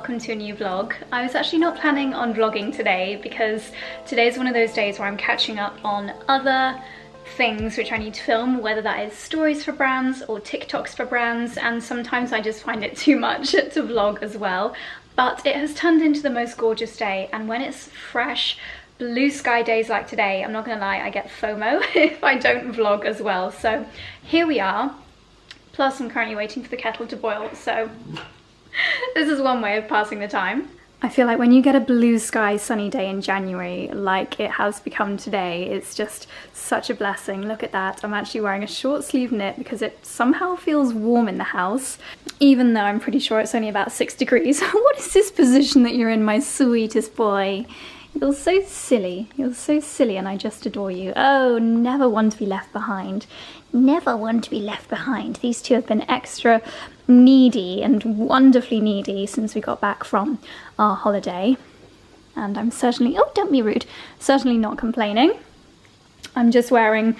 welcome to a new vlog. I was actually not planning on vlogging today because today is one of those days where I'm catching up on other things which I need to film, whether that is stories for brands or TikToks for brands, and sometimes I just find it too much to vlog as well. But it has turned into the most gorgeous day, and when it's fresh, blue sky days like today, I'm not gonna lie, I get FOMO if I don't vlog as well. So here we are. Plus I'm currently waiting for the kettle to boil, so this is one way of passing the time. I feel like when you get a blue sky sunny day in January, like it has become today, it's just such a blessing. Look at that. I'm actually wearing a short sleeve knit because it somehow feels warm in the house, even though I'm pretty sure it's only about 6 degrees. What is this position that you're in, my sweetest boy? You're so silly. You're so silly, and I just adore you. Oh, never one to be left behind. Never one to be left behind. These two have been extra needy and wonderfully needy since we got back from our holiday. And I'm certainly, oh, don't be rude, certainly not complaining. I'm just wearing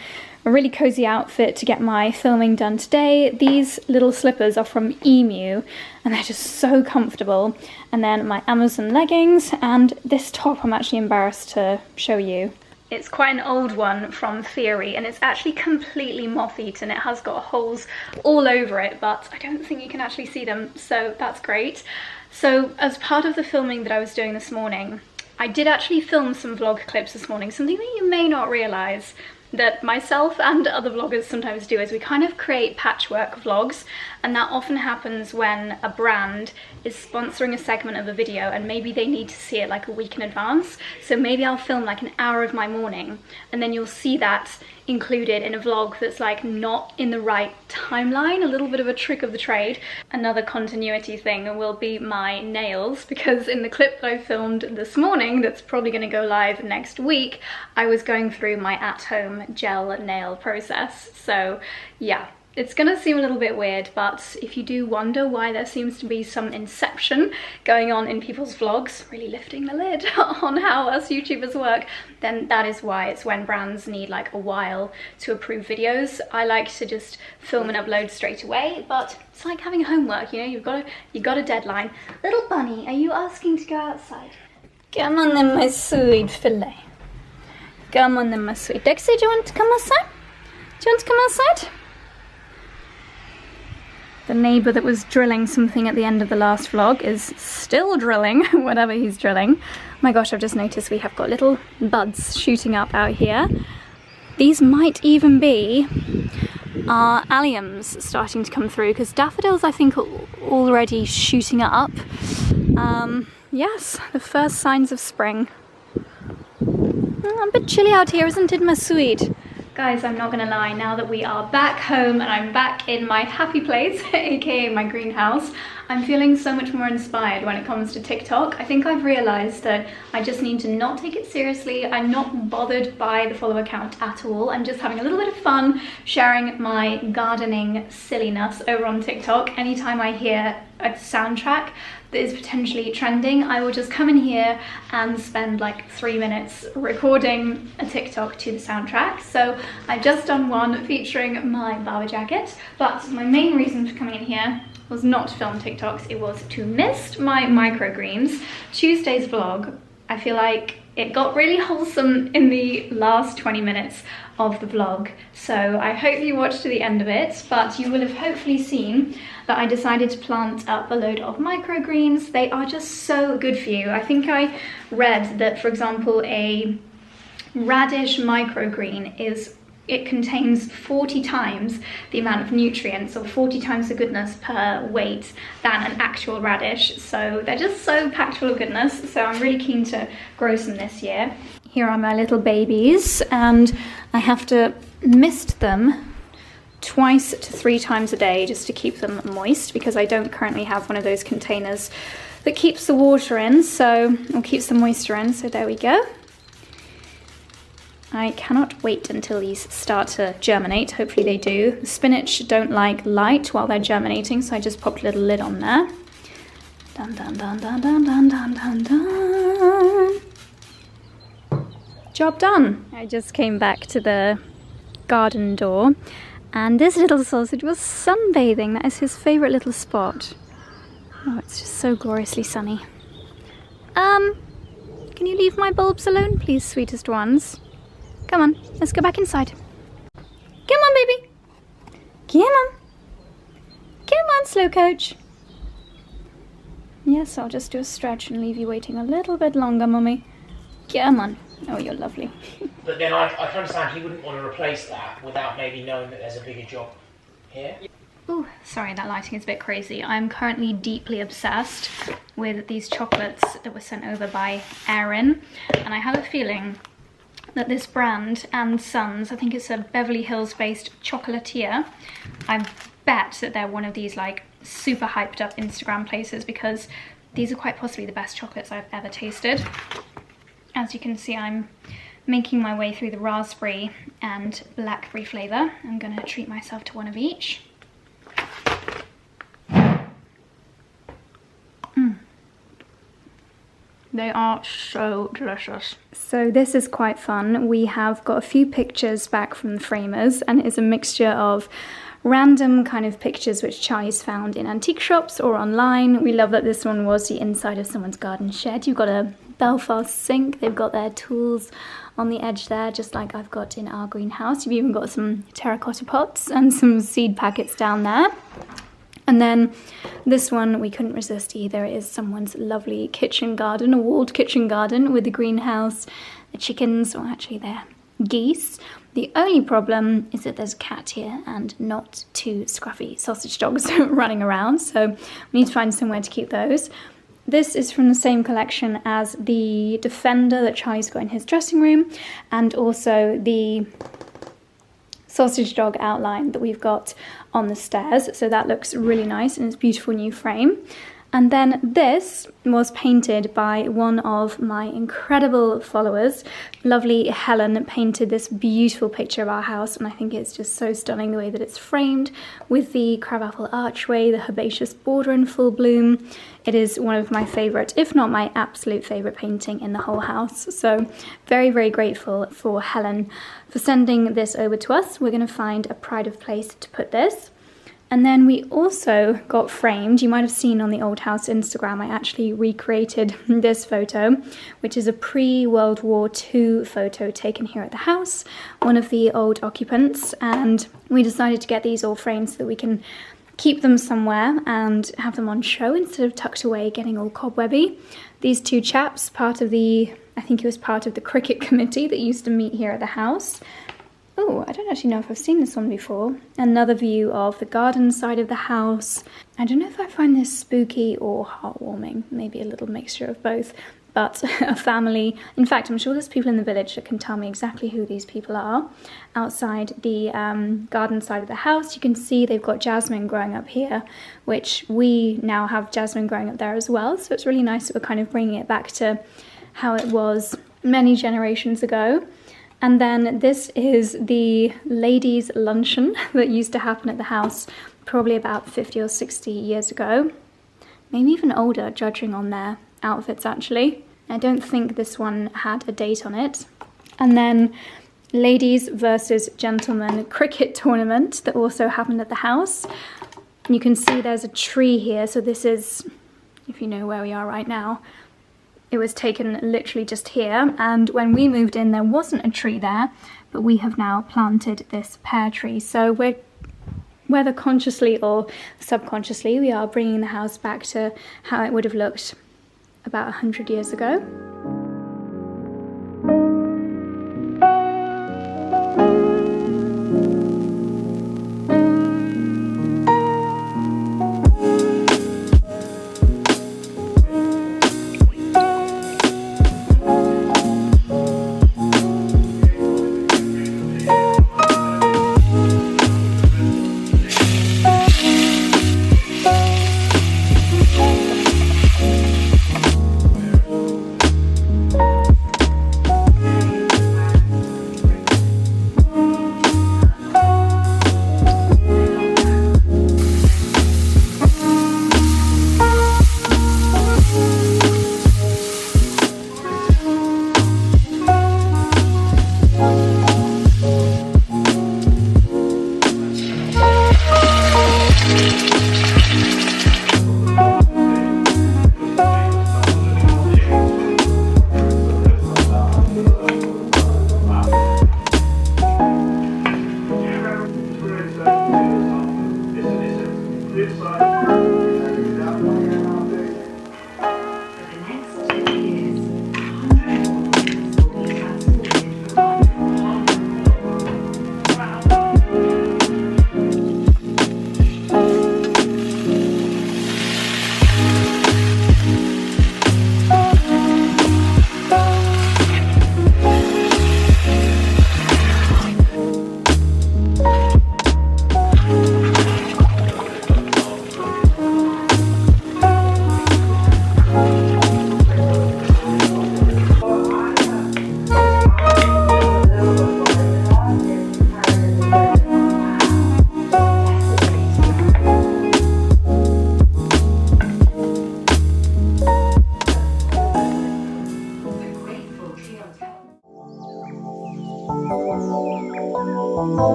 a really cozy outfit to get my filming done today. These little slippers are from Emu and they're just so comfortable. And then my Amazon leggings, and this top I'm actually embarrassed to show you. It's quite an old one from Theory, and it's actually completely moth-eaten. It has got holes all over it, but I don't think you can actually see them, so that's great. So as part of the filming that I was doing this morning, I did actually film some vlog clips this morning, something that you may not realise that myself and other vloggers sometimes do is we kind of create patchwork vlogs, and that often happens when a brand is sponsoring a segment of a video and maybe they need to see it like a week in advance. So maybe I'll film like an hour of my morning and then you'll see that included in a vlog that's like not in the right timeline, a little bit of a trick of the trade. Another continuity thing will be my nails, because in the clip that I filmed this morning that's probably going to go live next week, I was going through my at-home gel nail process. So yeah, it's gonna seem a little bit weird, but if you do wonder why there seems to be some inception going on in people's vlogs, really lifting the lid on how us YouTubers work, then that is why. It's when brands need like a while to approve videos. I like to just film and upload straight away, but it's like having homework, you know, you've got a deadline. Little bunny, are you asking to go outside? Come on then, my sweet fillet. Come on then, my sweet Dexy, do you want to come outside? Do you want to come outside? The neighbour that was drilling something at the end of the last vlog is still drilling, whatever he's drilling. Oh my gosh, I've just noticed we have got little buds shooting up out here. These might even be our alliums starting to come through, because daffodils I think are already shooting up. Yes, the first signs of spring. A bit chilly out here, isn't it, my sweet? Guys, I'm not gonna lie, now that we are back home and I'm back in my happy place, aka my greenhouse, I'm feeling so much more inspired when it comes to TikTok. I think I've realised that I just need to not take it seriously. I'm not bothered by the follower count at all. I'm just having a little bit of fun sharing my gardening silliness over on TikTok. Anytime I hear a soundtrack that is potentially trending, I will just come in here and spend like 3 minutes recording a TikTok to the soundtrack. So I've just done one featuring my Baba jacket, but my main reason for coming in here was not to film TikToks, it was to mist my microgreens. Tuesday's vlog, I feel like it got really wholesome in the last 20 minutes of the vlog, so I hope you watched to the end of it, but you will have hopefully seen that I decided to plant up a load of microgreens. They are just so good for you. I think I read that, for example, a radish microgreen it contains 40 times the amount of nutrients, or 40 times the goodness per weight than an actual radish. So they're just so packed full of goodness. So I'm really keen to grow some this year. Here are my little babies, and I have to mist them 2 to 3 times a day just to keep them moist, because I don't currently have one of those containers that keeps the water in, or keeps the moisture in. So there we go. I cannot wait until these start to germinate. Hopefully they do. The spinach don't like light while they're germinating, so I just popped a little lid on there. Dun dun dun dun dun dun dun dun dun. Job done. I just came back to the garden door, and this little sausage was sunbathing. That is his favourite little spot. Oh, it's just so gloriously sunny. Can you leave my bulbs alone, please, sweetest ones? Come on, let's go back inside. Come on, baby. Come on. Come on, slow coach. Yes, I'll just do a stretch and leave you waiting a little bit longer, Mummy. Come on. Oh, you're lovely. But then I can understand he wouldn't want to replace that without maybe knowing that there's a bigger job here. Oh, sorry, that lighting is a bit crazy. I'm currently deeply obsessed with these chocolates that were sent over by Erin, and I have a feeling that this brand and Sons, I think it's a Beverly Hills based chocolatier, I bet that they're one of these like super hyped up Instagram places, because these are quite possibly the best chocolates I've ever tasted. As you can see, I'm making my way through the raspberry and blackberry flavour. I'm gonna treat myself to one of each. They are so delicious. So this is quite fun. We have got a few pictures back from the framers, and it's a mixture of random kind of pictures which Charlie's found in antique shops or online. We love that this one was the inside of someone's garden shed. You've got a Belfast sink. They've got their tools on the edge there, just like I've got in our greenhouse. You've even got some terracotta pots and some seed packets down there. And then this one we couldn't resist either. It is someone's lovely kitchen garden, a walled kitchen garden with the greenhouse, the chickens, or actually they're geese. The only problem is that there's a cat here and not two scruffy sausage dogs running around, so we need to find somewhere to keep those. This is from the same collection as the Defender that Charlie's got in his dressing room, and also the sausage dog outline that we've got on the stairs. So that looks really nice in its beautiful new frame. And then this was painted by one of my incredible followers. Lovely Helen painted this beautiful picture of our house, and I think it's just so stunning the way that it's framed with the crabapple archway, the herbaceous border in full bloom. It is one of my favourite, if not my absolute favourite painting in the whole house. So very, very grateful for Helen for sending this over to us. We're going to find a pride of place to put this. And then we also got framed. You might have seen on the Old House Instagram, I actually recreated this photo, which is a pre-World War II photo taken here at the house, one of the old occupants. And we decided to get these all framed so that we can keep them somewhere and have them on show instead of tucked away getting all cobwebby. These two chaps, part of the, I think it was part of the cricket committee that used to meet here at the house. Oh, I don't actually know if I've seen this one before. Another view of the garden side of the house. I don't know if I find this spooky or heartwarming, maybe a little mixture of both, but a family. In fact, I'm sure there's people in the village that can tell me exactly who these people are. Outside the garden side of the house, you can see they've got jasmine growing up here, which we now have jasmine growing up there as well. So it's really nice that we're kind of bringing it back to how it was many generations ago. And then this is the ladies' luncheon that used to happen at the house probably about 50 or 60 years ago. Maybe even older, judging on their outfits actually. I don't think this one had a date on it. And then ladies versus gentlemen cricket tournament that also happened at the house. You can see there's a tree here, so this is, if you know where we are right now, it was taken literally just here, and when we moved in there wasn't a tree there, but we have now planted this pear tree. So we're, whether consciously or subconsciously, we are bringing the house back to how it would have looked about 100 years ago.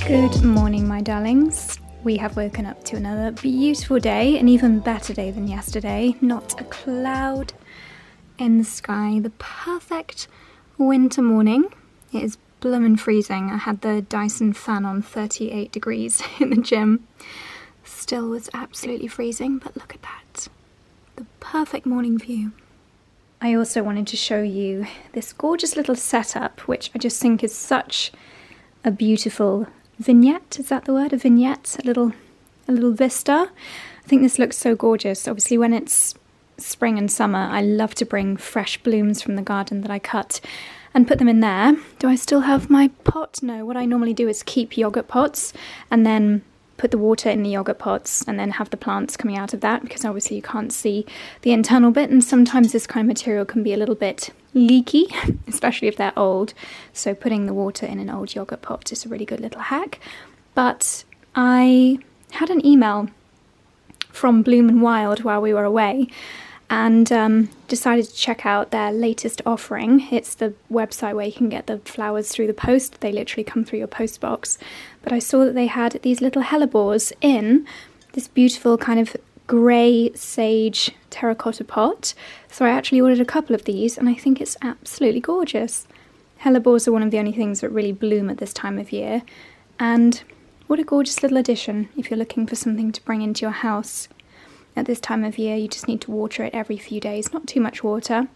Good morning, my darlings. We have woken up to another beautiful day, an even better day than yesterday. Not a cloud in the sky. The perfect winter morning. It is bloomin' freezing. I had the Dyson fan on 38 degrees in the gym. Still was absolutely freezing, but look at that. The perfect morning view. I also wanted to show you this gorgeous little setup, which I just think is such a beautiful vignette. Is that the word? A vignette? A little vista. I think this looks so gorgeous. Obviously, when it's spring and summer, I love to bring fresh blooms from the garden that I cut and put them in there. Do I still have my pot? No. What I normally do is keep yogurt pots and then put the water in the yogurt pots and then have the plants coming out of that, because obviously you can't see the internal bit, and sometimes this kind of material can be a little bit leaky, especially if they're old. So putting the water in an old yogurt pot is a really good little hack. But I had an email from Bloom and Wild while we were away, and decided to check out their latest offering. It's the website where you can get the flowers through the post. They literally come through your post box. But I saw that they had these little hellebores in this beautiful kind of grey sage terracotta pot. So I actually ordered a couple of these, and I think it's absolutely gorgeous. Hellebores are one of the only things that really bloom at this time of year. And what a gorgeous little addition if you're looking for something to bring into your house. At this time of year, you just need to water it every few days, not too much water,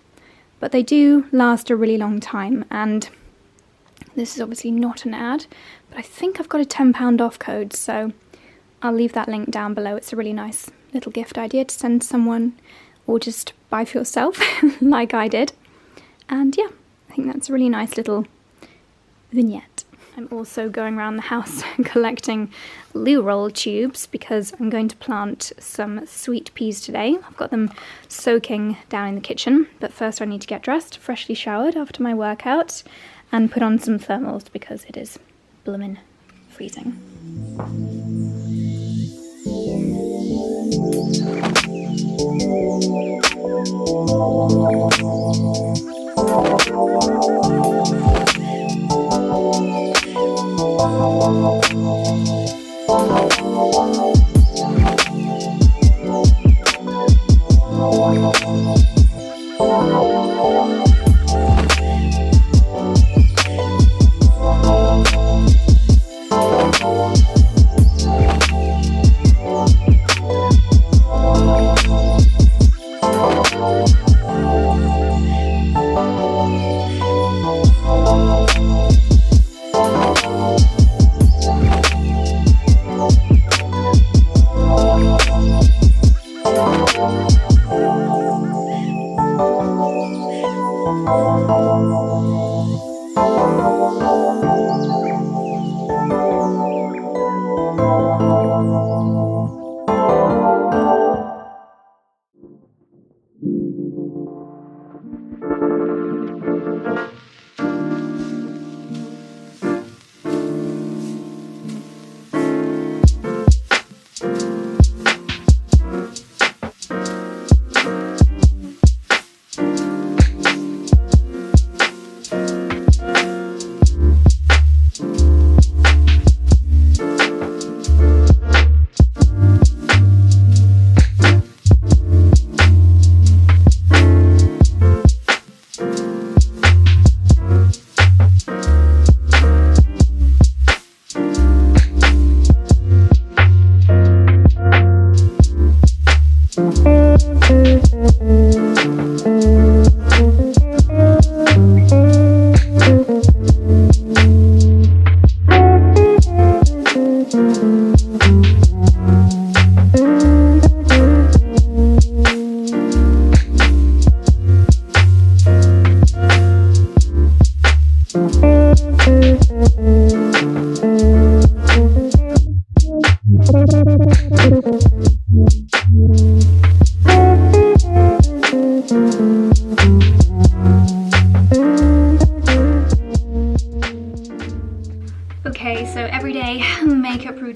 but they do last a really long time. And this is obviously not an ad, but I think I've got a £10 off code, so I'll leave that link down below. It's a really nice little gift idea to send someone, or just buy for yourself like I did. And yeah, I think that's a really nice little vignette. I'm also going around the house collecting loo roll tubes because I'm going to plant some sweet peas today. I've got them soaking down in the kitchen, but first I need to get dressed, freshly showered after my workout, and put on some thermals because it is bloomin' freezing.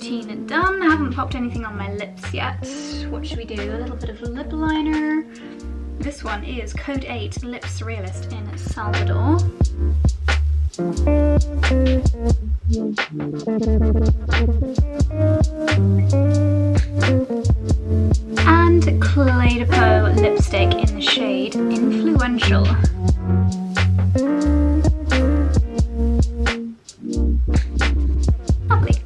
routine done. I haven't popped anything on my lips yet. What should we do? A little bit of lip liner. This one is Code 8 Lip Surrealist in Salvador. And COSY lipstick in the shade Influential. Lovely.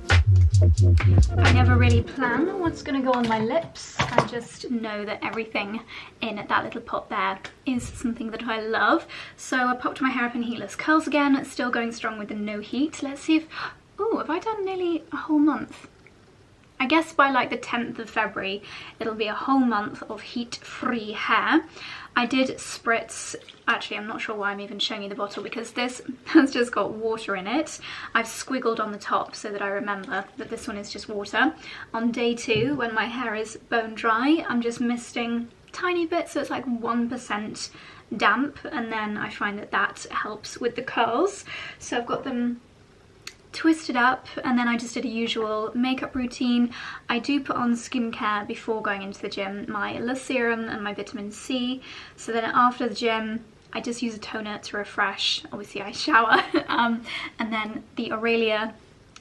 I never really plan what's going to go on my lips. I just know that everything in that little pot there is something that I love. So I popped my hair up in heatless curls again, still going strong with the no heat. Let's see if... Oh, have I done nearly a whole month? I guess by like the 10th of February, it'll be a whole month of heat-free hair. I did spritz, actually I'm not sure why I'm even showing you the bottle because this has just got water in it. I've squiggled on the top so that I remember that this one is just water. On day 2, when my hair is bone dry, I'm just misting tiny bits, so it's like 1% damp, and then I find that that helps with the curls. So I've got them twisted up, and then I just did a usual makeup routine. I do put on skincare before going into the gym, my La Serum and my vitamin C. So then after the gym, I just use a toner to refresh. Obviously I shower. And then the Aurelia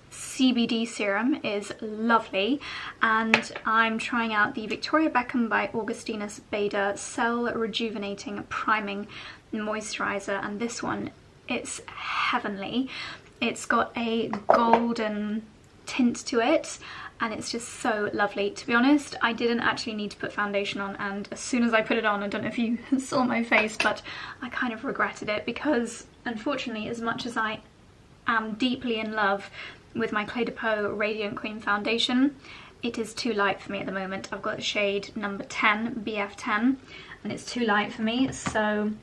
CBD serum is lovely, and I'm trying out the Victoria Beckham by Augustinus Bader Cell Rejuvenating Priming Moisturizer, and this one, it's heavenly. It's got a golden tint to it, and it's just so lovely. To be honest, I didn't actually need to put foundation on, and as soon as I put it on, I don't know if you saw my face, but I kind of regretted it because, unfortunately, as much as I am deeply in love with my Clé de Peau Radiant Cream Foundation, it is too light for me at the moment. I've got the shade number 10, BF10, and it's too light for me, so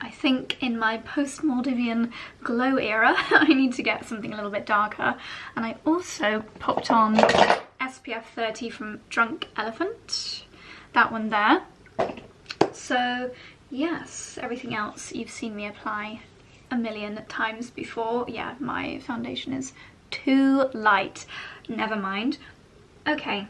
I think in my post-Maldivian glow era, I need to get something a little bit darker. And I also popped on SPF 30 from Drunk Elephant, that one there. So yes, everything else you've seen me apply a million times before. Yeah, my foundation is too light. Never mind. Okay.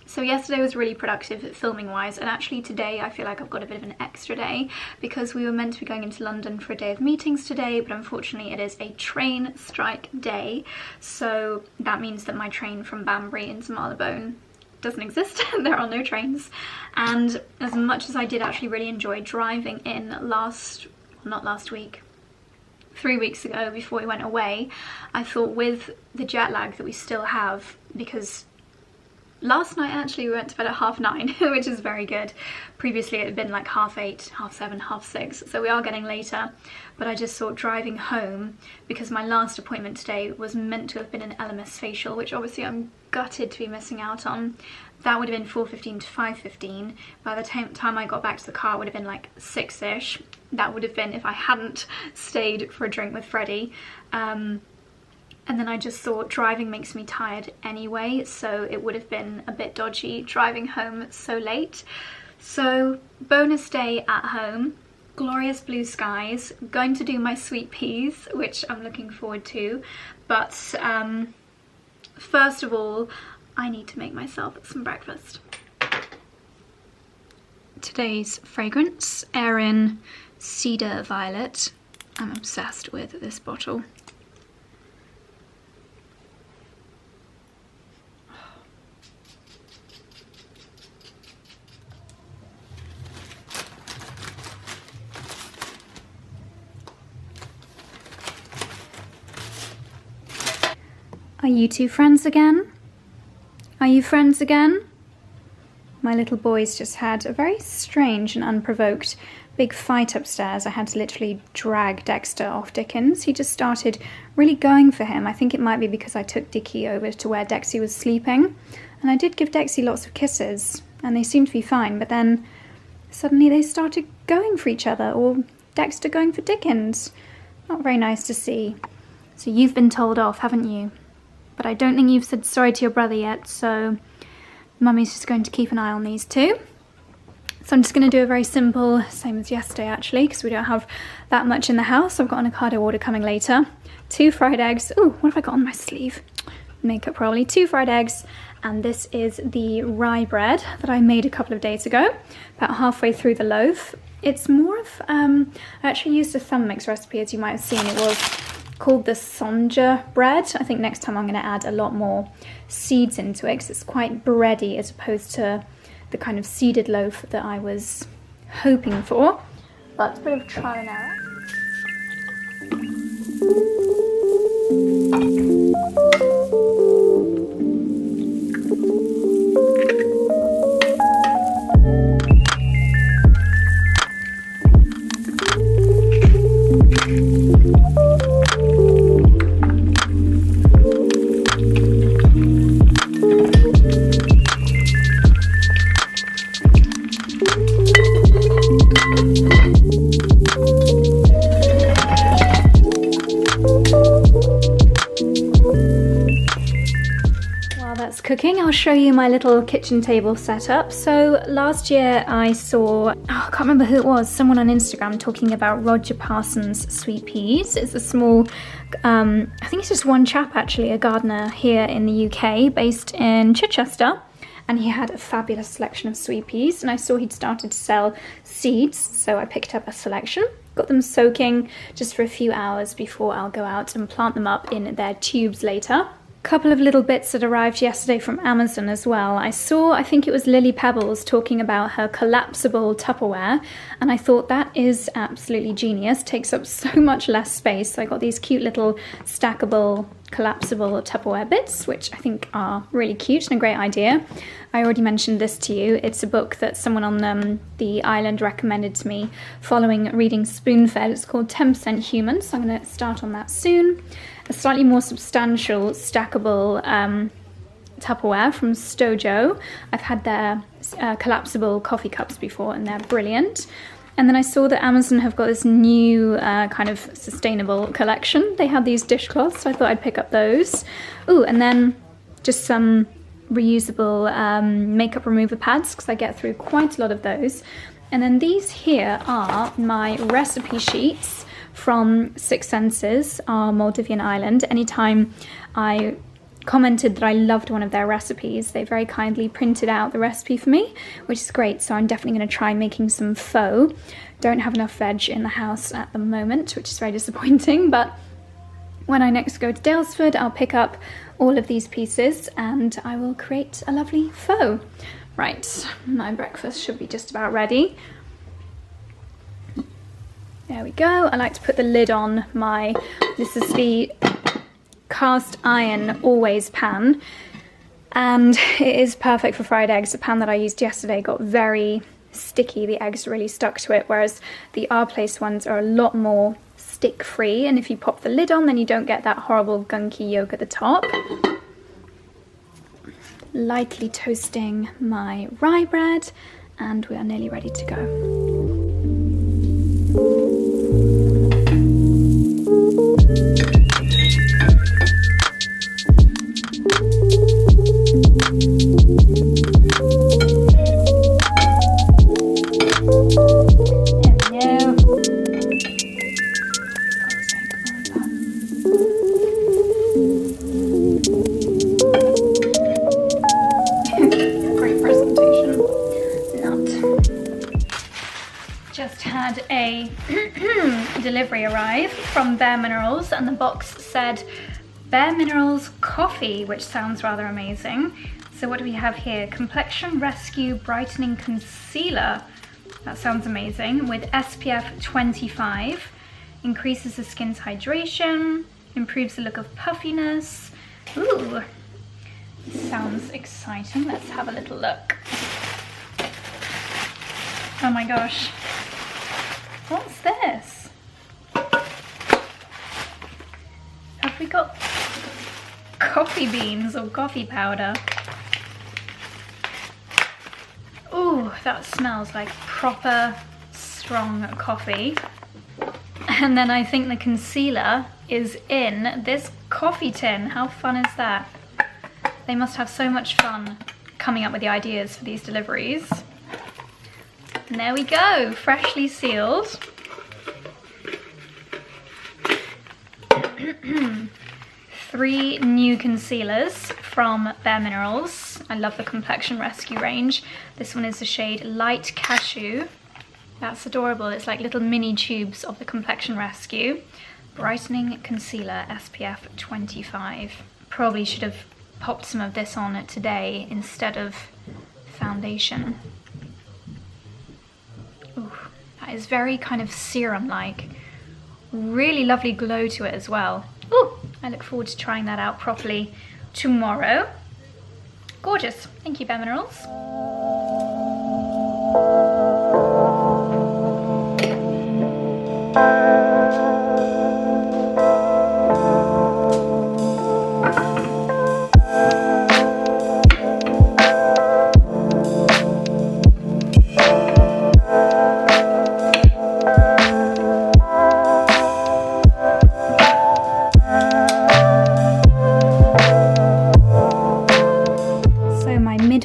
So yesterday was really productive filming wise, and actually today I feel like I've got a bit of an extra day because we were meant to be going into London for a day of meetings today, but unfortunately it is a train strike day, so that means that my train from Banbury into Marylebone doesn't exist. There are no trains, and as much as I did actually really enjoy driving in not last week, 3 weeks ago before we went away, I thought with the jet lag that we still have, because last night actually we went to bed at 9:30, which is very good. Previously it had been like 8:30, 7:30, 6:30, so we are getting later. But I just thought driving home, because my last appointment today was meant to have been an LMS facial, which obviously I'm gutted to be missing out on. That would have been 4:15 to 5:15. By the time I got back to the car, it would have been like 6-ish. That would have been if I hadn't stayed for a drink with Freddie. And then I just thought driving makes me tired anyway, so it would have been a bit dodgy driving home so late. So bonus day at home, glorious blue skies, going to do my sweet peas, which I'm looking forward to. But first of all, I need to make myself some breakfast. Today's fragrance, Erin Cedar Violet. I'm obsessed with this bottle. Are you two friends again? Are you friends again? My little boys just had a very strange and unprovoked big fight upstairs. I had to literally drag Dexter off Dickens. He just started really going for him. I think it might be because I took Dickie over to where Dexy was sleeping. And I did give Dexy lots of kisses, and they seemed to be fine, but then suddenly they started going for each other, or Dexter going for Dickens. Not very nice to see. So you've been told off, haven't you? But I don't think you've said sorry to your brother yet, so Mummy's just going to keep an eye on these two. So I'm just going to do a very simple, same as yesterday actually, because we don't have that much in the house. I've got an OCADO order coming later. 2 fried eggs. Ooh, what have I got on my sleeve? make up probably 2 fried eggs, and this is the rye bread that I made a couple of days ago, about halfway through the loaf. It's more of, I actually used a thumb mix recipe, as you might have seen. It was called the Sonja bread. I think next time I'm going to add a lot more seeds into it because it's quite bready as opposed to the kind of seeded loaf that I was hoping for. But a bit of trial and error. Cooking, I'll show you my little kitchen table setup. So last year I saw, I can't remember who it was, someone on Instagram talking about Roger Parsons' sweet peas. It's a small, I think it's just one chap actually, a gardener here in the UK based in Chichester, and he had a fabulous selection of sweet peas, and I saw he'd started to sell seeds, so I picked up a selection, got them soaking just for a few hours before I'll go out and plant them up in their tubes later. Couple of little bits that arrived yesterday from Amazon as well. I saw, I think it was Lily Pebbles talking about her collapsible Tupperware, and I thought that is absolutely genius. Takes up so much less space. So I got these cute little stackable collapsible Tupperware bits, which I think are really cute and a great idea. I already mentioned this to you. It's a book that someone on the island recommended to me following reading Spoonfed. It's called 10% Human, so I'm going to start on that soon. A slightly more substantial stackable Tupperware from Stojo. I've had their collapsible coffee cups before and they're brilliant. And then I saw that Amazon have got this new kind of sustainable collection. They had these dishcloths, so I thought I'd pick up those. Ooh, and then just some reusable makeup remover pads, because I get through quite a lot of those. And then these here are my recipe sheets from Six Senses, our Maldivian island. Anytime I commented that I loved one of their recipes, they very kindly printed out the recipe for me, which is great. So I'm definitely going to try making some pho. Don't have enough veg in the house at the moment, which is very disappointing, but when I next go to Daylesford, I'll pick up all of these pieces and I will create a lovely pho. Right, my breakfast should be just about ready. There we go. I like to put the lid on my, this is the cast iron always pan, and it is perfect for fried eggs. The pan that I used yesterday got very sticky. The eggs really stuck to it, whereas the Our Place ones are a lot more stick free, and if you pop the lid on then you don't get that horrible gunky yolk at the top. Lightly toasting my rye bread and we are nearly ready to go. A delivery arrive from Bare Minerals, and the box said Bare Minerals Coffee, which sounds rather amazing. So what do we have here? Complexion Rescue Brightening Concealer. That sounds amazing. With SPF 25. Increases the skin's hydration. Improves the look of puffiness. Ooh, sounds exciting. Let's have a little look. Oh my gosh. What's this? Have we got coffee beans or coffee powder? Ooh, that smells like proper strong coffee. And then I think the concealer is in this coffee tin. How fun is that? They must have so much fun coming up with the ideas for these deliveries. And there we go, freshly sealed. 3 new concealers from Bare Minerals. I love the Complexion Rescue range. This one is the shade Light Cashew. That's adorable. It's like little mini tubes of the Complexion Rescue. Brightening Concealer SPF 25. Probably should have popped some of this on today instead of foundation. Ooh, that is very kind of serum-like. Really lovely glow to it as well. Ooh, I look forward to trying that out properly tomorrow. Gorgeous. Thank you, Bare Minerals.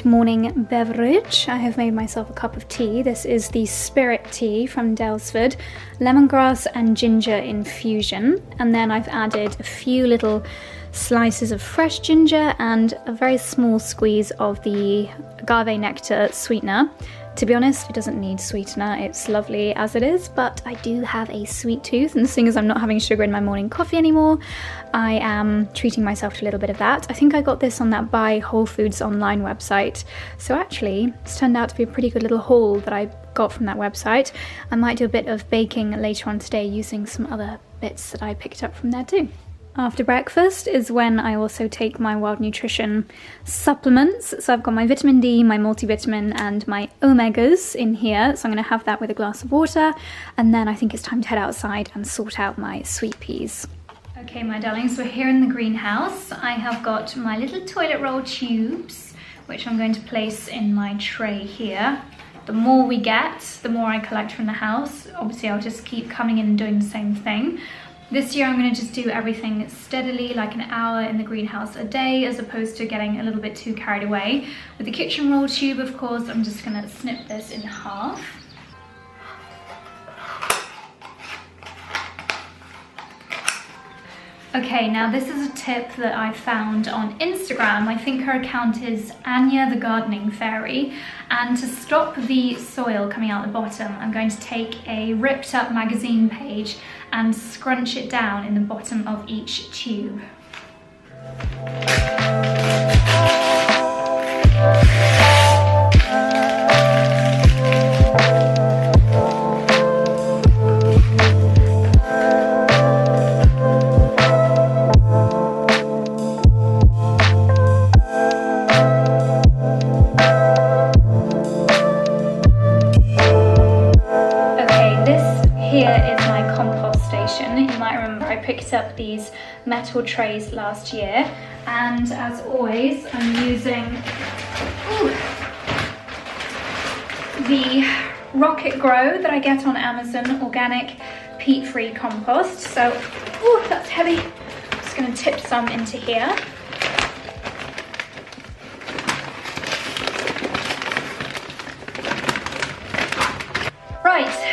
Morning beverage. I have made myself a cup of tea. This is the Spirit Tea from Dalesford, lemongrass and ginger infusion, and then I've added a few little slices of fresh ginger and a very small squeeze of the agave nectar sweetener. To be honest, it doesn't need sweetener, it's lovely as it is, but I do have a sweet tooth, and seeing as I'm not having sugar in my morning coffee anymore, I am treating myself to a little bit of that. I think I got this on that Buy Whole Foods online website, so actually it's turned out to be a pretty good little haul that I got from that website. I might do a bit of baking later on today using some other bits that I picked up from there too. After breakfast is when I also take my Wild Nutrition supplements. So I've got my vitamin D, my multivitamin and my omegas in here. So I'm going to have that with a glass of water. And then I think it's time to head outside and sort out my sweet peas. Okay, my darlings, we're here in the greenhouse. I have got my little toilet roll tubes, which I'm going to place in my tray here. The more we get, the more I collect from the house. Obviously, I'll just keep coming in and doing the same thing. This year I'm going to just do everything steadily, like an hour in the greenhouse a day, as opposed to getting a little bit too carried away. With the kitchen roll tube, of course, I'm just going to snip this in half. Okay, now this is a tip that I found on Instagram. I think her account is Anya the Gardening Fairy. And to stop the soil coming out the bottom, I'm going to take a ripped up magazine page and scrunch it down in the bottom of each tube. Up these metal trays last year, and as always I'm using the Rocket Grow that I get on Amazon, organic peat-free compost. So that's heavy. I'm just going to tip some into here. Right.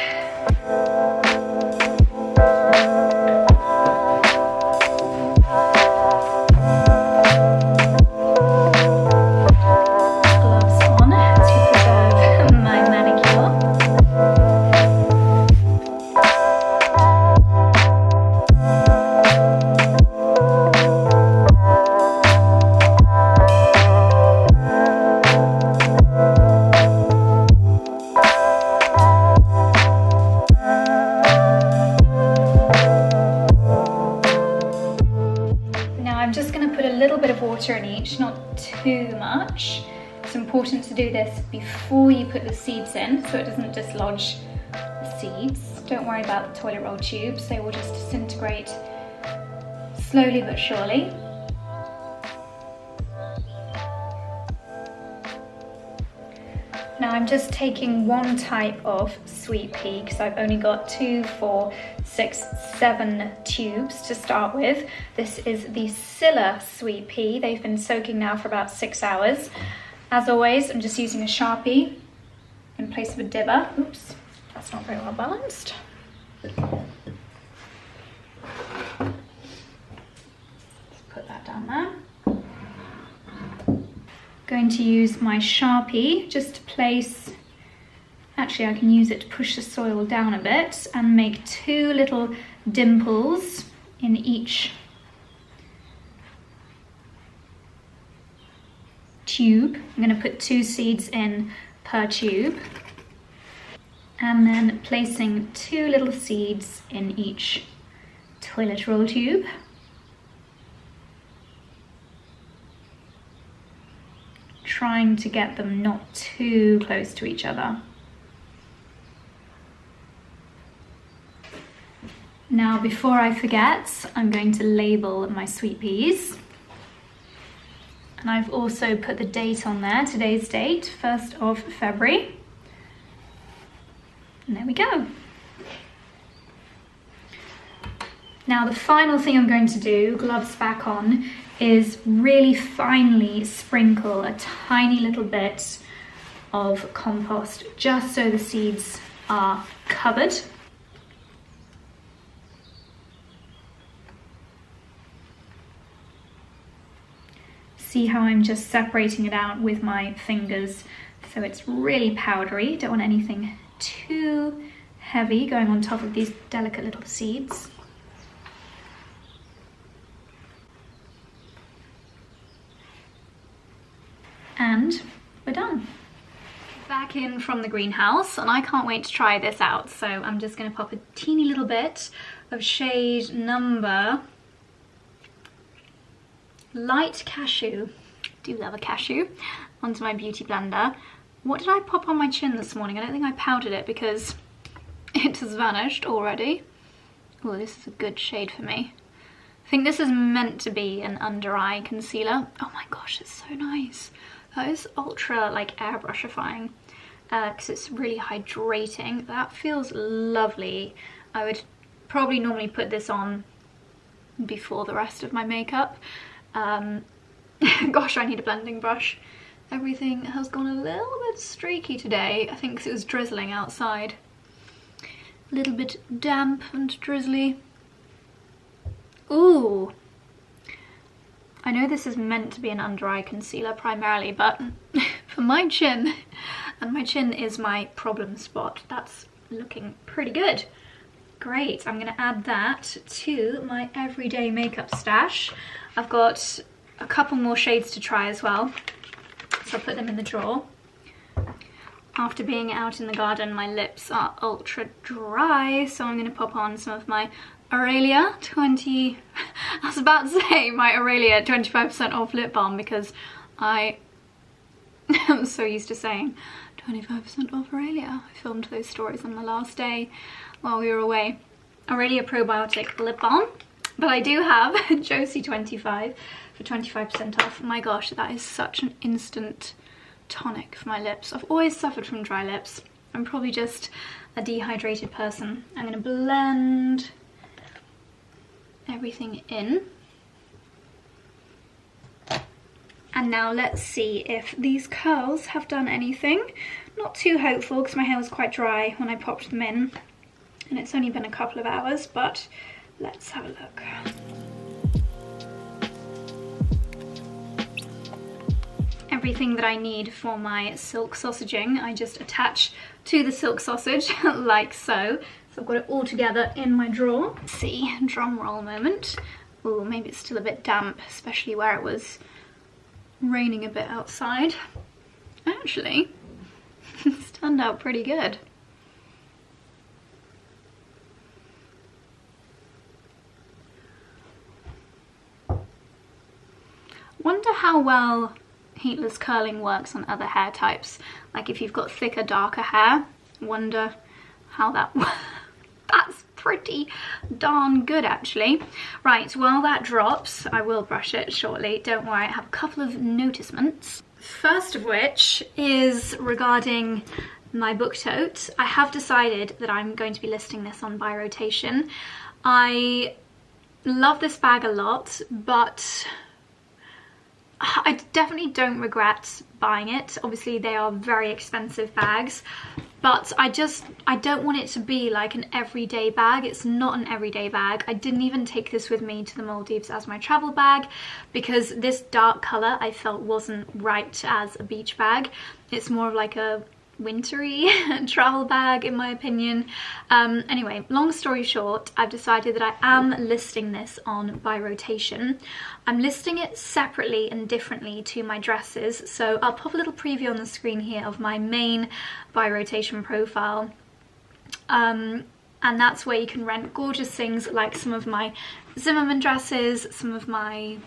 In each, not too much. It's important to do this before you put the seeds in so it doesn't dislodge the seeds. Don't worry about the toilet roll tubes, they will just disintegrate slowly but surely. Now I'm just taking one type of sweet pea because I've only got 2, 4, 6, 7 tubes to start with. This is the Scilla sweet pea. They've been soaking now for about 6 hours. As always, I'm just using a Sharpie in place of a dibber. Oops, that's not very well balanced. Let's put that Going to use my Sharpie just to place, actually I can use it to push the soil down a bit and make 2 little dimples in each tube. I'm going to put 2 seeds in per tube, and then placing 2 little seeds in each toilet roll tube. Trying to get them not too close to each other. Now, before I forget, I'm going to label my sweet peas. And I've also put the date on there, today's date, 1st of February. And there we go. Now, the final thing I'm going to do, gloves back on, is really finely sprinkle a tiny little bit of compost just so the seeds are covered. See how I'm just separating it out with my fingers so it's really powdery. Don't want anything too heavy going on top of these delicate little seeds. And we're done. Back in from the greenhouse, and I can't wait to try this out. So I'm just going to pop a teeny little bit of shade number Light Cashew, do love a cashew, onto my beauty blender. What did I pop on my chin this morning? I don't think I powdered it because it has vanished already. Oh, this is a good shade for me. I think this is meant to be an under eye concealer. Oh my gosh, it's so nice. That is ultra like airbrushifying because it's really hydrating. That feels lovely. I would probably normally put this on before the rest of my makeup. Gosh, I need a blending brush. Everything has gone a little bit streaky today, I think because it was drizzling outside. A little bit damp and drizzly. Ooh! I know this is meant to be an under eye concealer primarily, but for my chin, and my chin is my problem spot, that's looking pretty good. Great, I'm going to add that to my everyday makeup stash. I've got a couple more shades to try as well, so I'll put them in the drawer. After being out in the garden, my lips are ultra dry, so I'm going to pop on some of my Aurelia 20... I was about to say my Aurelia 25% off lip balm because I am so used to saying 25% off Aurelia. I filmed those stories on my last day while we were away. Aurelia Probiotic Lip Balm. But I do have Josie 25 for 25% off. My gosh, that is such an instant tonic for my lips. I've always suffered from dry lips. I'm probably just a dehydrated person. I'm going to blend everything in. And now let's see if these curls have done anything. Not too hopeful because my hair was quite dry when I popped them in. And it's only been a couple of hours, but let's have a look. Everything that I need for my silk sausaging, I just attach to the silk sausage like so. So I've got it all together in my drawer. Let's see, drum roll moment. Oh, maybe it's still a bit damp, especially where it was raining a bit outside. Actually, it's turned out pretty good. Wonder how well heatless curling works on other hair types. Like if you've got thicker, darker hair, wonder how that works. That's pretty darn good actually. Right, while that drops, I will brush it shortly. Don't worry, I have a couple of notisements. First of which is regarding my book tote. I have decided that I'm going to be listing this on By Rotation. I love this bag a lot, but I definitely don't regret buying it. Obviously they are very expensive bags, but I don't want it to be like an everyday bag. It's not an everyday bag. I didn't even take this with me to the Maldives as my travel bag because this dark colour I felt wasn't right as a beach bag. It's more of like a wintry travel bag in my opinion. Anyway, long story short, I've decided that I am listing this on By Rotation. I'm listing it separately and differently to my dresses, so I'll pop a little preview on the screen here of my main By Rotation profile, and that's where you can rent gorgeous things like some of my Zimmermann dresses, some of my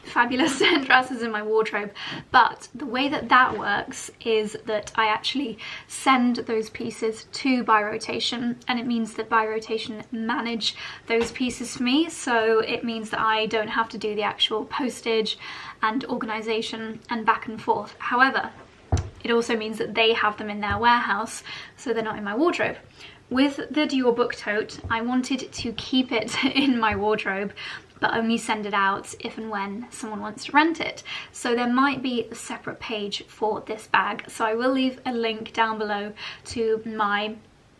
fabulous dresses in my wardrobe. But the way that that works is that I actually send those pieces to By Rotation, and it means that By Rotation manage those pieces for me, so it means that I don't have to do the actual postage and organisation and back and forth. However, it also means that they have them in their warehouse, so they're not in my wardrobe. With the Dior book tote, I wanted to keep it in my wardrobe but only send it out if and when someone wants to rent it. So there might be a separate page for this bag. So I will leave a link down below to my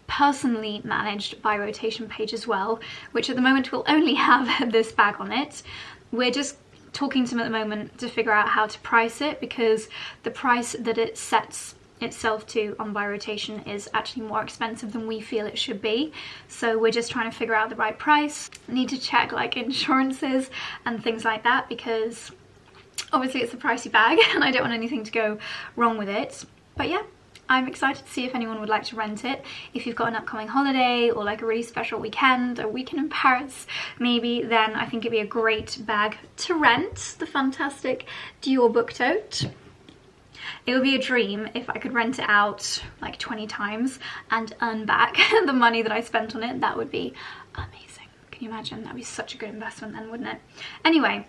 personally managed By Rotation page as well, which at the moment will only have this bag on it. We're just talking to them at the moment to figure out how to price it, because the price that it sets itself to on By Rotation is actually more expensive than we feel it should be. So we're just trying to figure out the right price. Need to check like insurances and things like that, because obviously it's a pricey bag and I don't want anything to go wrong with it. But yeah, I'm excited to see if anyone would like to rent it. If you've got an upcoming holiday or like a really special weekend, a weekend in Paris maybe, then I think it'd be a great bag to rent. The fantastic Dior book tote. It would be a dream if I could rent it out like 20 times and earn back the money that I spent on it. That would be amazing. Can you imagine? That'd be such a good investment then, wouldn't it? Anyway,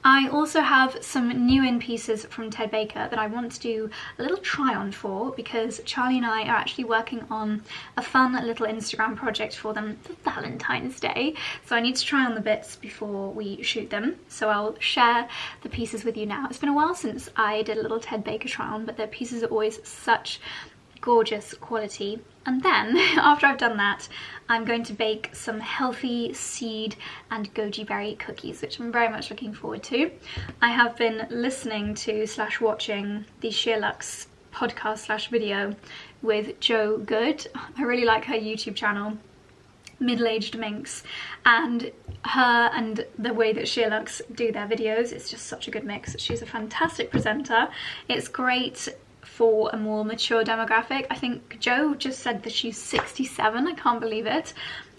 I also have some new in pieces from Ted Baker that I want to do a little try on for, because Charlie and I are actually working on a fun little Instagram project for them for Valentine's Day. So I need to try on the bits before we shoot them. So I'll share the pieces with you now. It's been a while since I did a little Ted Baker try on, but their pieces are always such gorgeous quality. And then after I've done that, I'm going to bake some healthy seed and goji berry cookies, which I'm very much looking forward to. I have been listening to / watching the Sheerluxe podcast / video with Jo Good. I really like her YouTube channel, Middle-Aged Minx, and her and the way that Sheerluxe do their videos, it's just such a good mix. She's a fantastic presenter. It's great for a more mature demographic. I think Jo just said that she's 67. I can't believe it.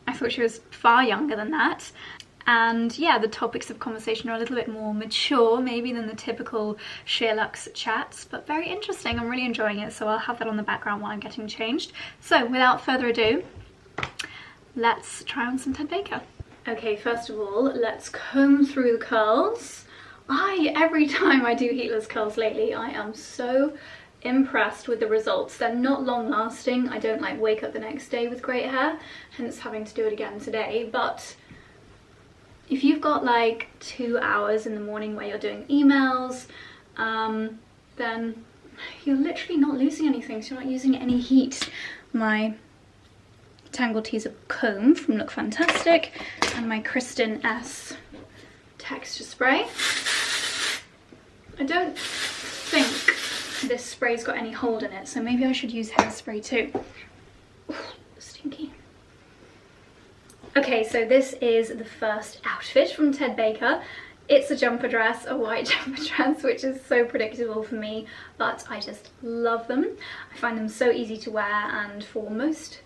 I thought she was far younger than that. And yeah, the topics of conversation are a little bit more mature maybe than the typical Sheerluxe chats, but very interesting. I'm really enjoying it, so I'll have that on the background while I'm getting changed. So without further ado, let's try on some Ted Baker. Okay, first of all, let's comb through the curls. Every time I do heatless curls lately, I am so impressed with the results. They're not long lasting. I don't like wake up the next day with great hair, hence having to do it again today. But if you've got like 2 hours in the morning where you're doing emails, then you're literally not losing anything, so you're not using any heat. My Tangle Teezer comb from Look Fantastic and my Kristen S texture spray. I don't think this spray's got any hold in it, so maybe I should use hairspray too. Ooh, stinky. Okay, so this is the first outfit from Ted Baker. It's a jumper dress, a white jumper dress, which is so predictable for me, but I just love them. I find them so easy to wear, and for most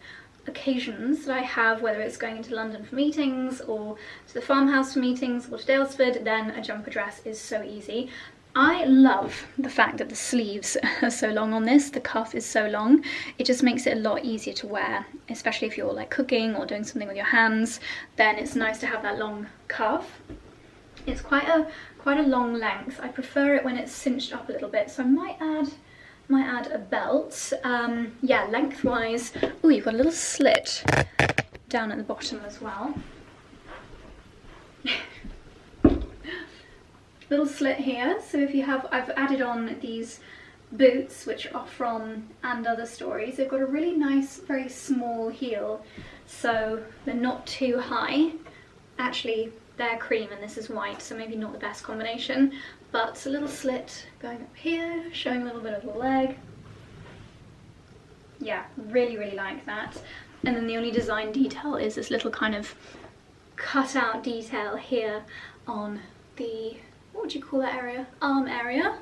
occasions that I have, whether it's going into London for meetings or to the farmhouse for meetings or to Dalesford, then a jumper dress is so easy. I love the fact that the sleeves are so long on this, the cuff is so long. It just makes it a lot easier to wear, especially if you're like cooking or doing something with your hands, then it's nice to have that long cuff. It's quite a long length. I prefer it when it's cinched up a little bit, so I might add a belt. Yeah, lengthwise. Oh, you've got a little slit down at the bottom as well. Little slit here, so if you have, I've added on these boots, which are from And Other Stories. They've got a really nice, very small heel, so they're not too high. Actually, they're cream and this is white, so maybe not the best combination, but a little slit going up here, showing a little bit of the leg. Yeah, really, really like that. And then the only design detail is this little kind of cut out detail here on the, what would you call that area? Arm area.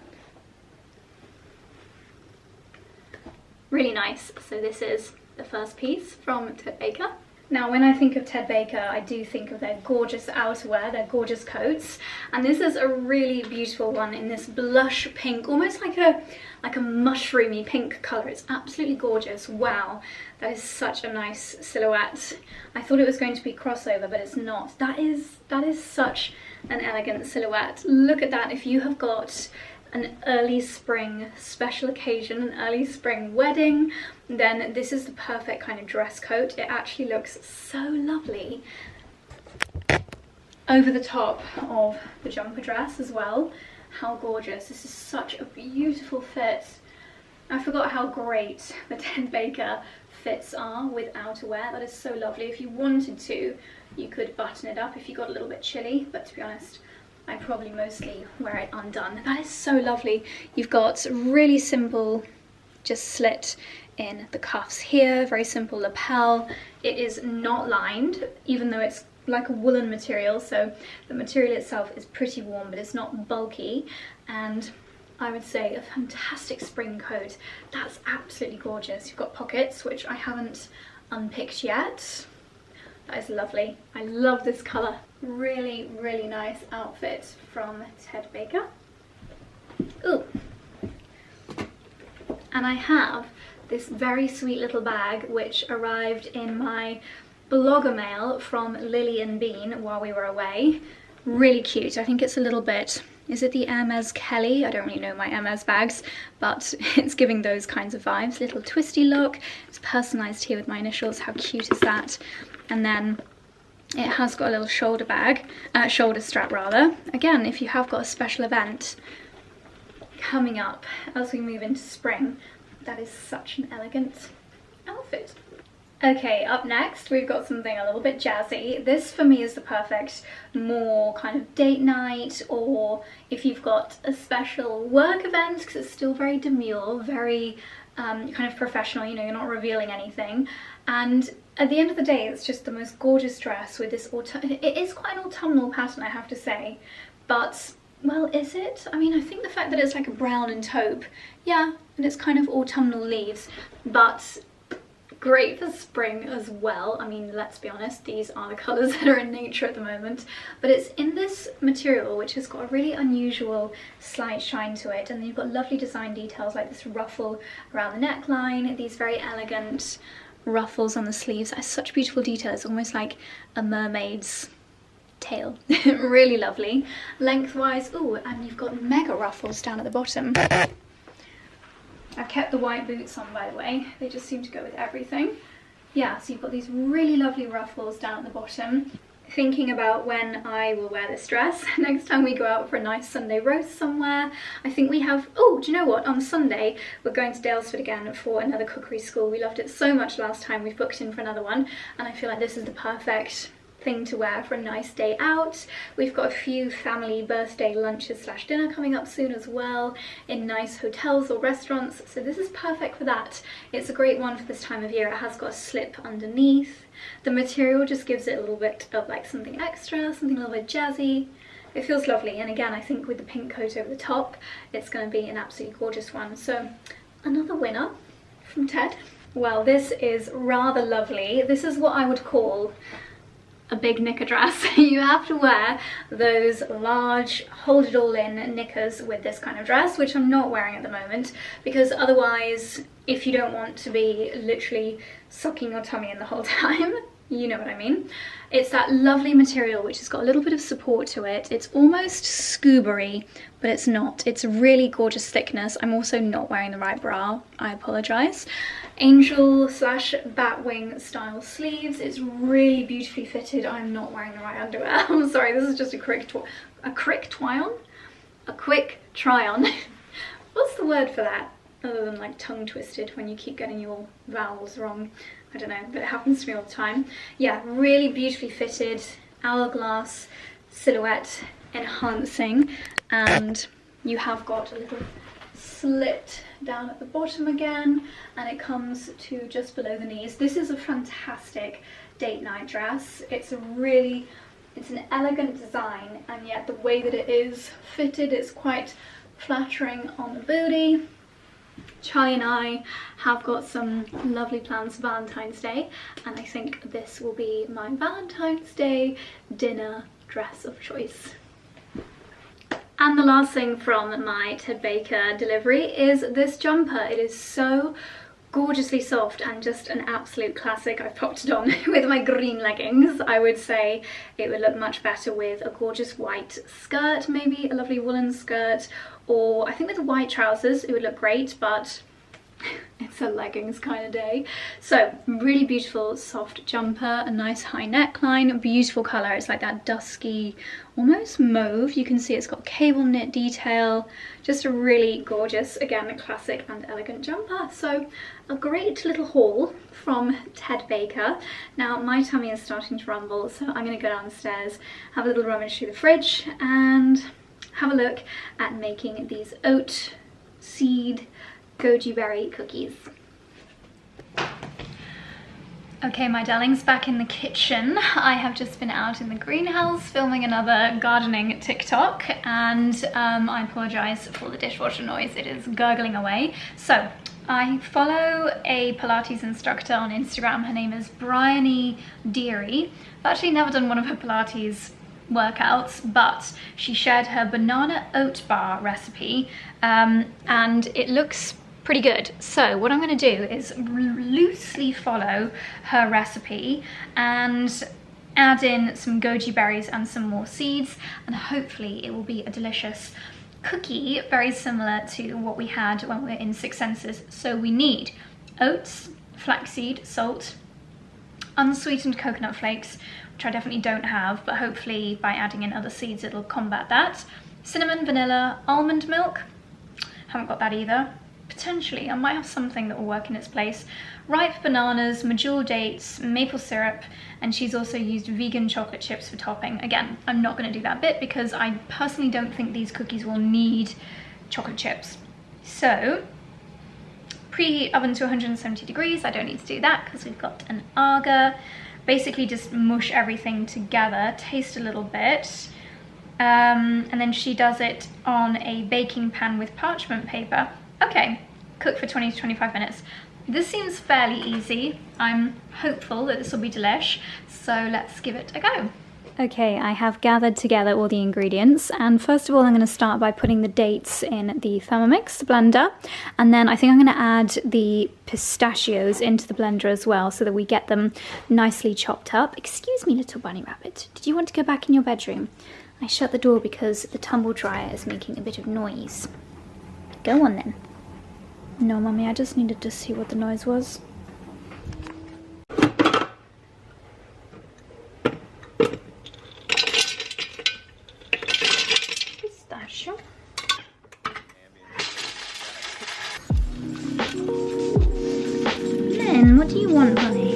Really nice. So this is the first piece from Ted Baker. Now when I think of Ted Baker, I do think of their gorgeous outerwear, their gorgeous coats, and this is a really beautiful one in this blush pink, almost like a mushroomy pink colour. It's absolutely gorgeous. Wow, that is such a nice silhouette. I thought it was going to be crossover, but it's not. That is such an elegant silhouette. Look at that. If you have got an early spring special occasion, an early spring wedding, then this is the perfect kind of dress coat. It actually looks so lovely over the top of the jumper dress as well. How gorgeous. This is such a beautiful fit. I forgot how great the Ted Baker fits are with outerwear. That is so lovely. If you wanted to, you could button it up if you got a little bit chilly, but to be honest, I probably mostly wear it undone. That is so lovely. You've got really simple, just slit in the cuffs here, very simple lapel. It is not lined, even though it's like a woolen material, so the material itself is pretty warm, but it's not bulky, and I would say a fantastic spring coat. That's absolutely gorgeous. You've got pockets, which I haven't unpicked yet. That is lovely. I love this colour. Really, really nice outfit from Ted Baker. Ooh. And I have this very sweet little bag which arrived in my blogger mail from Lily and Bean while we were away. Really cute. I think it's a little bit, is it the Hermes Kelly? I don't really know my Hermes bags, but it's giving those kinds of vibes. Little twisty look. It's personalised here with my initials. How cute is that? And then it has got a little shoulder strap rather. Again, if you have got a special event coming up as we move into spring, that is such an elegant outfit. Okay, up next we've got something a little bit jazzy. This for me is the perfect more kind of date night, or if you've got a special work event, because it's still very demure, very kind of professional, you know, you're not revealing anything. And at the end of the day, it's just the most gorgeous dress with this it is quite an autumnal pattern, I have to say, but, well, is it? I mean, I think the fact that it's like a brown and taupe, yeah, and it's kind of autumnal leaves, but great for spring as well. I mean, let's be honest, these are the colours that are in nature at the moment, but it's in this material which has got a really unusual slight shine to it, and then you've got lovely design details like this ruffle around the neckline, these very elegant ruffles on the sleeves. That's such beautiful detail. It's almost like a mermaid's tail. Really lovely. Lengthwise, ooh, and you've got mega ruffles down at the bottom. I've kept the white boots on, by the way. They just seem to go with everything. Yeah, so you've got these really lovely ruffles down at the bottom. Thinking about when I will wear this dress next time we go out for a nice Sunday roast somewhere. I think we have, oh, do you know what? On Sunday, we're going to Dalesford again for another cookery school. We loved it so much last time. We've booked in for another one, and I feel like this is the perfect thing to wear for a nice day out. We've got a few family birthday lunches / dinner coming up soon as well in nice hotels or restaurants, so this is perfect for that. It's a great one for this time of year. It has got a slip underneath. The material just gives it a little bit of like something extra, something a little bit jazzy. It feels lovely, and again, I think with the pink coat over the top, it's going to be an absolutely gorgeous one. So another winner from Ted. Well, this is rather lovely. This is what I would call a big knicker dress. You have to wear those large hold it all in knickers with this kind of dress, which I'm not wearing at the moment, because otherwise, if you don't want to be literally sucking your tummy in the whole time, you know what I mean. It's that lovely material which has got a little bit of support to it. It's almost scuba-y, but it's not. It's a really gorgeous thickness. I'm also not wearing the right bra. I apologise. Angel / batwing style sleeves. It's really beautifully fitted. I'm not wearing the right underwear. I'm sorry, this is just a quick try on. What's the word for that? other than like tongue twisted when you keep getting your vowels wrong. I don't know, but it happens to me all the time. Yeah, really beautifully fitted, hourglass silhouette enhancing, and you have got a little slit down at the bottom again, and it comes to just below the knees. This is a fantastic date night dress. It's an elegant design, and yet the way that it is fitted, it's quite flattering on the booty. Charlie and I have got some lovely plans for Valentine's Day, and I think this will be my Valentine's Day dinner dress of choice. And the last thing from my Ted Baker delivery is this jumper. It is so gorgeously soft and just an absolute classic. I've popped it on with my green leggings. I would say it would look much better with a gorgeous white skirt, maybe a lovely woolen skirt, or I think with the white trousers it would look great, but it's a leggings kind of day. So really beautiful soft jumper, a nice high neckline, beautiful colour. It's like that dusky, almost mauve. You can see it's got cable knit detail. Just a really gorgeous, again, a classic and elegant jumper. So a great little haul from Ted Baker. Now my tummy is starting to rumble, so I'm going to go downstairs, have a little rummage through the fridge and have a look at making these oat seed goji berry cookies. Okay, my darlings, back in the kitchen. I have just been out in the greenhouse filming another gardening TikTok, and I apologise for the dishwasher noise. It is gurgling away. So I follow a Pilates instructor on Instagram. Her name is Bryony Deary. I've actually never done one of her Pilates workouts, but she shared her banana oat bar recipe, and it looks pretty good. So what I'm going to do is loosely follow her recipe and add in some goji berries and some more seeds, and hopefully it will be a delicious cookie very similar to what we had when we were in Six Senses. So we need oats, flaxseed, salt, unsweetened coconut flakes, which I definitely don't have, but hopefully by adding in other seeds it'll combat that, cinnamon, vanilla, almond milk, haven't got that either. Potentially, I might have something that will work in its place. Ripe bananas, medjool dates, maple syrup, and she's also used vegan chocolate chips for topping. Again, I'm not going to do that bit because I personally don't think these cookies will need chocolate chips. So, preheat oven to 170 degrees. I don't need to do that because we've got an Aga. Basically just mush everything together, taste a little bit. And then she does it on a baking pan with parchment paper. Okay, cook for 20 to 25 minutes. This seems fairly easy. I'm hopeful that this will be delish, so let's give it a go. Okay, I have gathered together all the ingredients, and first of all I'm going to start by putting the dates in the Thermomix blender, and then I think I'm going to add the pistachios into the blender as well so that we get them nicely chopped up. Excuse me, little bunny rabbit, did you want to go back in your bedroom? I shut the door because the tumble dryer is making a bit of noise. Go on then. No, Mummy, I just needed to see what the noise was. Pistachio. Len, what do you want, honey?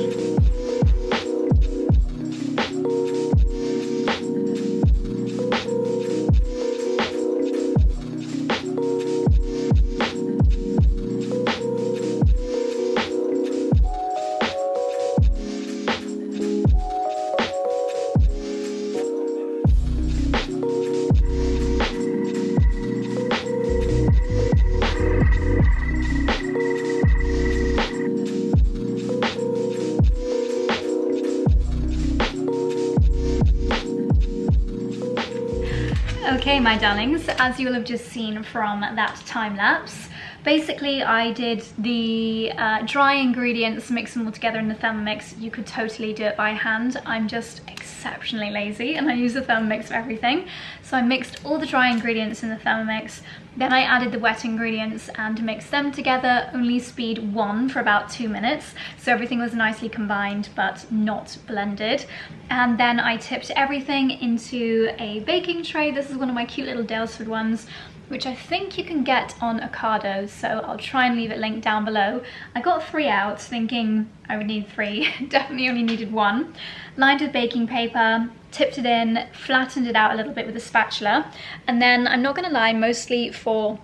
Okay, my darlings, as you'll have just seen from that time lapse, basically I did the dry ingredients, mix them all together in the Thermomix. You could totally do it by hand. I'm just excited exceptionally lazy and I use the Thermomix for everything. So I mixed all the dry ingredients in the Thermomix, then I added the wet ingredients and mixed them together, only speed 1 for about 2 minutes. So everything was nicely combined but not blended. And then I tipped everything into a baking tray. This is one of my cute little Daylesford ones, which I think you can get on OCADO, so I'll try and leave it linked down below. I got 3 out, thinking I would need 3, definitely only needed 1. Lined with baking paper, tipped it in, flattened it out a little bit with a spatula, and then, I'm not gonna lie, mostly for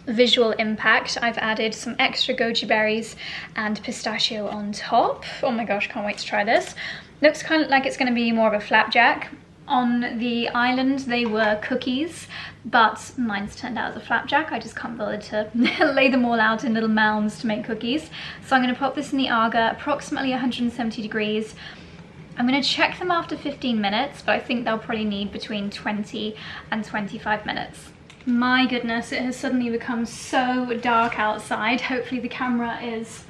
visual impact, I've added some extra goji berries and pistachio on top. Oh my gosh, can't wait to try this. Looks kind of like it's gonna be more of a flapjack. On the island they were cookies, but mine's turned out as a flapjack. I just can't bother to lay them all out in little mounds to make cookies. So I'm going to pop this in the Aga, approximately 170 degrees. I'm going to check them after 15 minutes, but I think they'll probably need between 20 and 25 minutes. My goodness, it has suddenly become so dark outside. Hopefully the camera is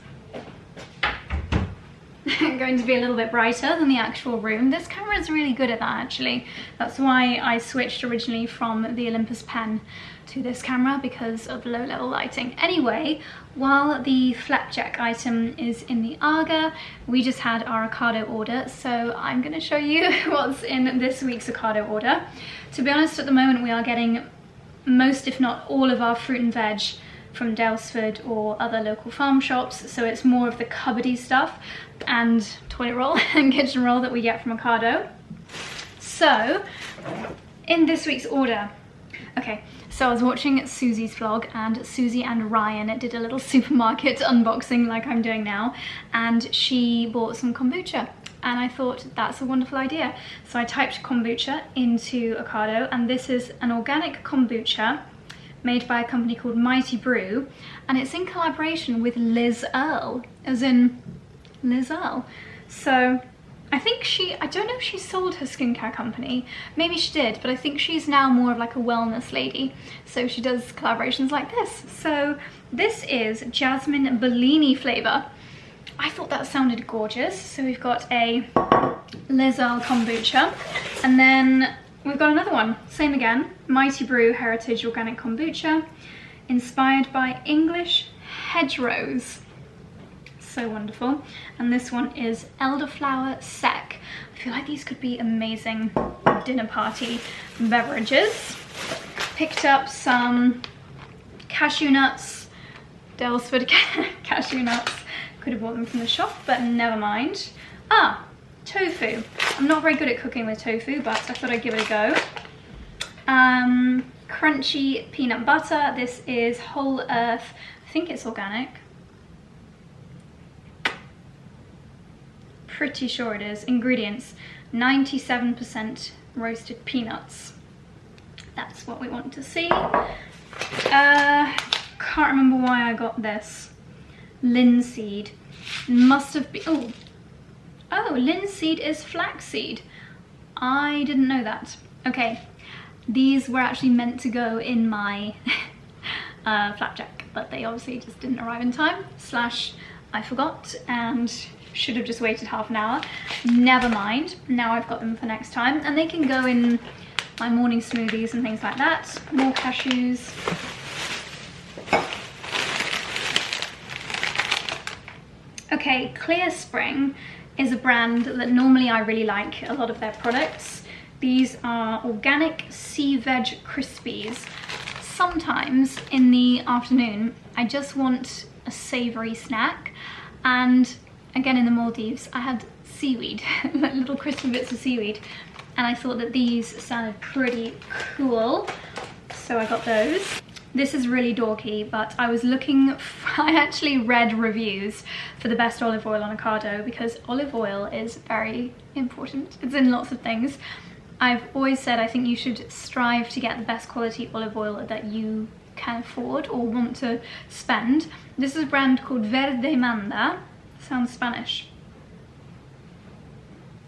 going to be a little bit brighter than the actual room. This camera is really good at that, actually. That's why I switched originally from the Olympus pen to this camera, because of low level lighting. Anyway, while the flapjack item is in the Aga, we just had our OCADO order, so I'm going to show you what's in this week's OCADO order. To be honest, at the moment we are getting most, if not all, of our fruit and veg from Daylesford or other local farm shops, so it's more of the cupboardy stuff and toilet roll and kitchen roll that we get from OCADO. So in this week's order, okay, so I was watching Susie's vlog, and Susie and Ryan did a little supermarket unboxing like I'm doing now, and she bought some kombucha, and I thought that's a wonderful idea. So I typed kombucha into OCADO, and this is an organic kombucha made by a company called Mighty Brew, and it's in collaboration with Liz Earle, as in Liz Earle. So I think I don't know if she sold her skincare company, maybe she did, but I think she's now more of like a wellness lady, so she does collaborations like this. So this is jasmine Bellini flavor. I thought that sounded gorgeous. So we've got a Liz Earle kombucha, and then we've got another one, same again, Mighty Brew Heritage Organic Kombucha, inspired by English hedgerows. So wonderful. And this one is Elderflower Sec. I feel like these could be amazing dinner party beverages. Picked up some cashew nuts, Daylesford cashew nuts. Could have bought them from the shop, but never mind. Ah, tofu. I'm not very good at cooking with tofu, but I thought I'd give it a go. Crunchy peanut butter. This is Whole Earth. I think it's organic. Pretty sure it is. Ingredients: 97% roasted peanuts. That's what we want to see. Can't remember why I got this. Linseed. Must have been... Oh, linseed is flaxseed. I didn't know that. Okay, these were actually meant to go in my flapjack, but they obviously just didn't arrive in time, slash I forgot and should have just waited half an hour. Never mind, now I've got them for next time, and they can go in my morning smoothies and things like that. More cashews. Okay, Clear Spring is a brand that normally I really like a lot of their products. These are organic sea veg crispies. Sometimes in the afternoon I just want a savoury snack, and again in the Maldives I had seaweed, like little crispy bits of seaweed, and I thought that these sounded pretty cool, so I got those. This is really dorky, but I was looking, I actually read reviews for the best olive oil on OCADO, because olive oil is very important. It's in lots of things. I've always said I think you should strive to get the best quality olive oil that you can afford or want to spend. This is a brand called Verde Manda. Sounds Spanish.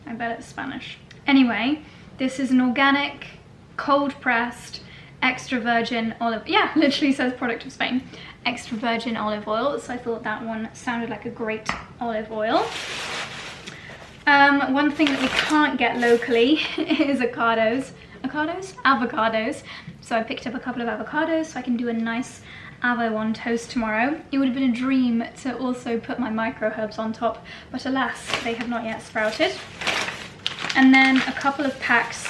I bet it's Spanish. Anyway, this is an organic, cold pressed, extra virgin olive, yeah, literally says product of Spain, extra virgin olive oil, so I thought that one sounded like a great olive oil. One thing that we can't get locally is avocados. So I picked up a couple of avocados so I can do a nice avo on toast tomorrow. It would have been a dream to also put my micro herbs on top, but alas, they have not yet sprouted. And then a couple of packs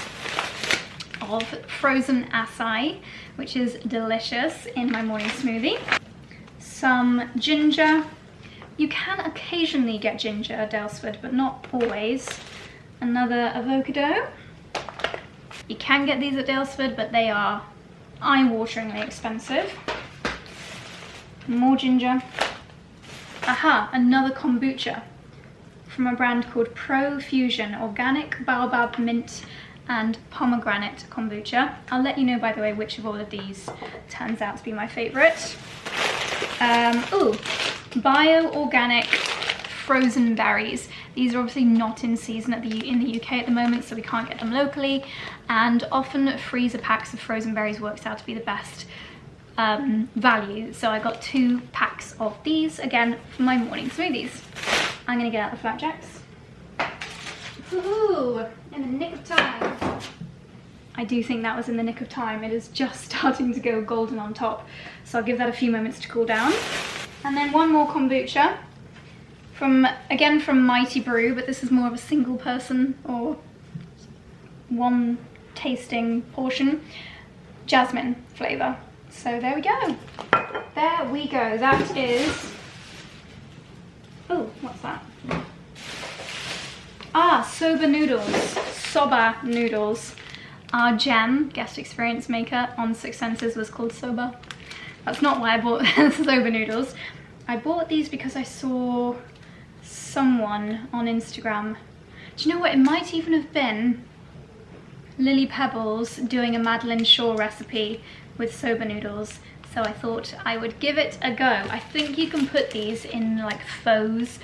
of frozen acai, which is delicious in my morning smoothie. Some ginger. You can occasionally get ginger at Dalesford, but not always. Another avocado. You can get these at Dalesford, but they are eye-wateringly expensive. More ginger. Aha, another kombucha from a brand called Profusion, organic baobab mint and pomegranate kombucha. I'll let you know, by the way, which of all of these turns out to be my favorite. Bio-organic frozen berries. These are obviously not in season in the UK at the moment, so we can't get them locally, and often freezer packs of frozen berries works out to be the best value. So I got 2 packs of these, again, for my morning smoothies. I'm gonna get out the flapjacks. Ooh, in the nick of time. I do think that was in the nick of time. It is just starting to go golden on top, so I'll give that a few moments to cool down. And then one more kombucha, again from Mighty Brew, but this is more of a single person or one tasting portion, jasmine flavour. So there we go. There we go. That is, oh, what's that? Ah, soba noodles. Our gem, guest experience maker on Six Senses, was called Soba. That's not why I bought soba noodles. I bought these because I saw someone on Instagram. Do you know what? It might even have been Lily Pebbles doing a Madeline Shaw recipe with soba noodles. So I thought I would give it a go. I think you can put these in like pho's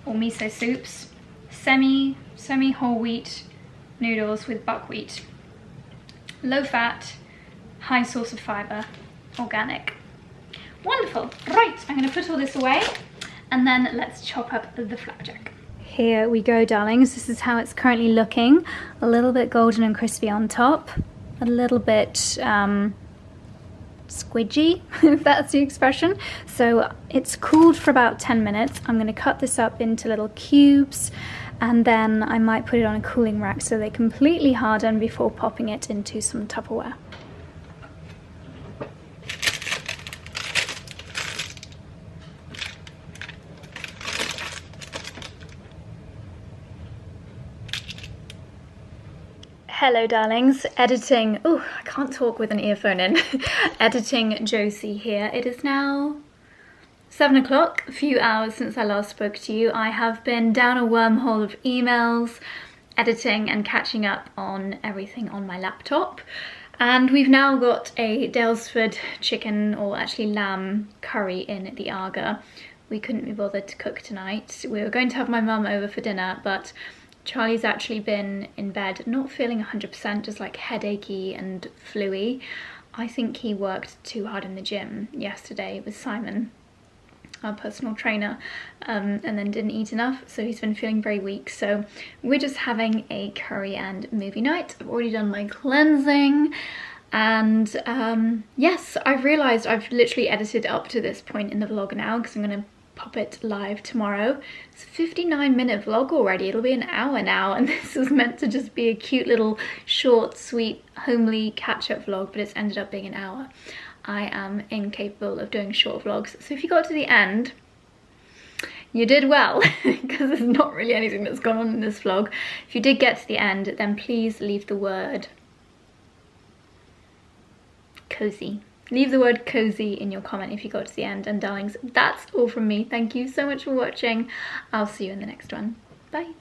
or miso soups. Semi whole wheat noodles with buckwheat. Low fat, high source of fibre, organic. Wonderful. Right, I'm going to put all this away and then let's chop up the flapjack. Here we go, darlings. This is how it's currently looking. A little bit golden and crispy on top. A little bit squidgy, if that's the expression. So it's cooled for about 10 minutes. I'm going to cut this up into little cubes, and then I might put it on a cooling rack so they completely harden before popping it into some Tupperware. Hello darlings, editing, oh I can't talk with an earphone in, editing Josie here. It is now 7 o'clock, a few hours since I last spoke to you. I have been down a wormhole of emails, editing and catching up on everything on my laptop. And we've now got a Dalesford chicken, or actually lamb, curry in the Aga. We couldn't be bothered to cook tonight. We were going to have my mum over for dinner, but Charlie's actually been in bed, not feeling 100%, just like headachy and flu-y. I think he worked too hard in the gym yesterday with Simon, our personal trainer, and then didn't eat enough, so he's been feeling very weak. So we're just having a curry and movie night. I've already done my cleansing, and yes, I've realised I've literally edited up to this point in the vlog now, because I'm going to pop it live tomorrow. It's a 59-minute vlog already. It'll be an hour now, and this was meant to just be a cute little short, sweet, homely catch-up vlog, but it's ended up being an hour. I am incapable of doing short vlogs, so if you got to the end, you did well, because there's not really anything that's gone on in this vlog. If you did get to the end, then please leave the word COSY. Leave the word COSY in your comment if you got to the end. And darlings, that's all from me. Thank you so much for watching. I'll see you in the next one. Bye.